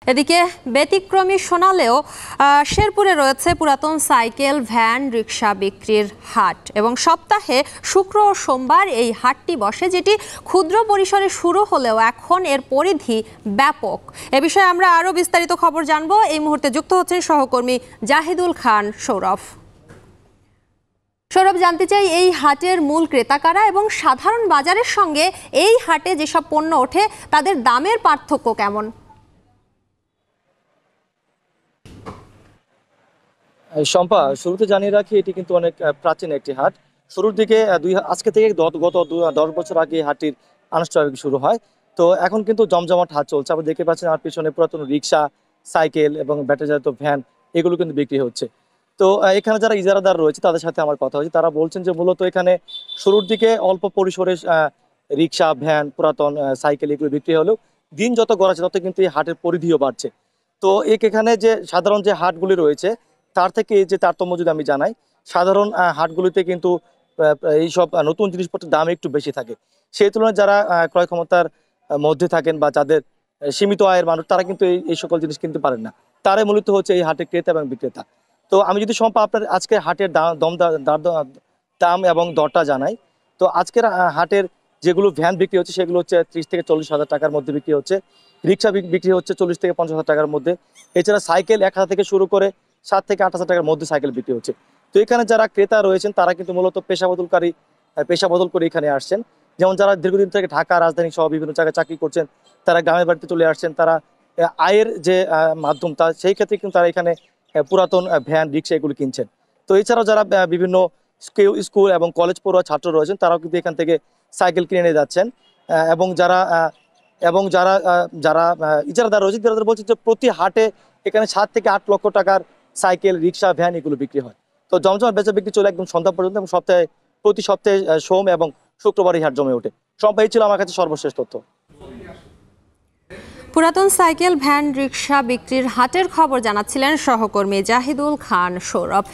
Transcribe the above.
এদিকে ব্যতিক্রমী শোনালেও শেরপুরে রয়েছে পুরাতন সাইকেল, ভ্যান, রিকশা বিক্রির হাট এবং সপ্তাহে শুক্র ও সোমবার এই হাটটি বসে, যেটি ক্ষুদ্র পরিসরে শুরু হলেও এখন এর পরিধি ব্যাপক। এ বিষয়ে আমরা আরও বিস্তারিত খবর জানবো। এই মুহূর্তে যুক্ত হচ্ছেন সহকর্মী জাহিদুল খান সৌরভ। সৌরভ, জানতে চাই এই হাটের মূল ক্রেতা কারা এবং সাধারণ বাজারের সঙ্গে এই হাটে যেসব পণ্য ওঠে তাদের দামের পার্থক্য কেমন? শম্পা, শুরুতে জানিয়ে রাখি এটি কিন্তু অনেক প্রাচীন একটি হাট। শুরুর দিকে আজকে থেকে গত 10 বছর আগে হাটটির আনুষ্ঠানিক শুরু হয়। তো এখন কিন্তু জমজমাট হাট চলছে। আপনি দেখতে পাচ্ছেন আর পিছনে পুরাতন রিক্সা, সাইকেল এবং ব্যাটারিচালিত ভ্যান এগুলো কিন্তু বিক্রি হচ্ছে। তো এখানে যারা ইজারাদার রয়েছে তাদের সাথে আমার কথা হয়েছে। তারা বলছেন যে মূলত এখানে শুরুর দিকে অল্প পরিসরে রিক্সা, ভ্যান, পুরাতন সাইকেল এগুলো বিক্রি হলেও দিন যত গড়াচ্ছে তত কিন্তু এই হাটের পরিধিও বাড়ছে। তো এখানে যে সাধারণ যে হাটগুলি রয়েছে তার থেকে এই যে তারতম্য যদি আমি জানাই, সাধারণ হাটগুলিতে কিন্তু এইসব নতুন জিনিসপত্রের দাম একটু বেশি থাকে। সেই তুলনায় যারা ক্রয় ক্ষমতার মধ্যে থাকেন বা যাদের সীমিত আয়ের মানুষ, তারা কিন্তু এই সকল জিনিস কিনতে পারেন না। তারাই মূলত হচ্ছে এই হাটের ক্রেতা এবং বিক্রেতা। তো আমি যদি সম্পা আপনার আজকে হাটের দাম এবং দরটা জানাই, তো আজকের হাটের যেগুলো ভ্যান বিক্রি হচ্ছে সেগুলো হচ্ছে 30 থেকে 40 হাজার টাকার মধ্যে বিক্রি হচ্ছে। রিক্সা বিক্রি হচ্ছে 40 থেকে 50 হাজার টাকার মধ্যে। এছাড়া সাইকেল 1,000 থেকে শুরু করে 7 থেকে 8 হাজার টাকার মধ্যে সাইকেল বিক্রি হচ্ছে। তো এখানে যারা ক্রেতা রয়েছেন তারা কিন্তু মূলত পেশা বদল করে এখানে আসছেন। যেমন যারা দীর্ঘদিন থেকে ঢাকা, রাজধানী সহ বিভিন্ন জায়গায় চাকরি করছেন, তারা গ্রামের বাড়িতে চলে আসছেন। তারা আয়ের যে মাধ্যম, তা সেই ক্ষেত্রে কিন্তু তারা এখানে পুরাতন ভ্যান, রিক্সা এগুলো কিনছেন। তো এছাড়াও যারা বিভিন্ন স্কুল এবং কলেজ পড়ুয়া ছাত্র রয়েছেন তারাও কিন্তু এখান থেকে সাইকেল কিনে নিয়ে যাচ্ছেন। এবং যারা ইজারাদার রয়েছে, ইজারাদার বলছে যে প্রতি হাটে এখানে 7 থেকে 8 লক্ষ টাকার সাইকেল, রিক্সা, ভ্যান এগুলো বিক্রি হয়। তো জমজমাট বেচা বিক্রি চলে একদম সন্ধ্যা পর্যন্ত এবং প্রতি সপ্তাহে সোম এবং শুক্রবার এই হাট জমে ওঠে। সম্ভব এই ছিল আমার কাছে সর্বশেষ তথ্য। পুরাতন সাইকেল, ভ্যান, রিকশা বিক্রির হাটের খবর জানাচ্ছিলেন সহকর্মী জাহিদুল খান সৌরভ।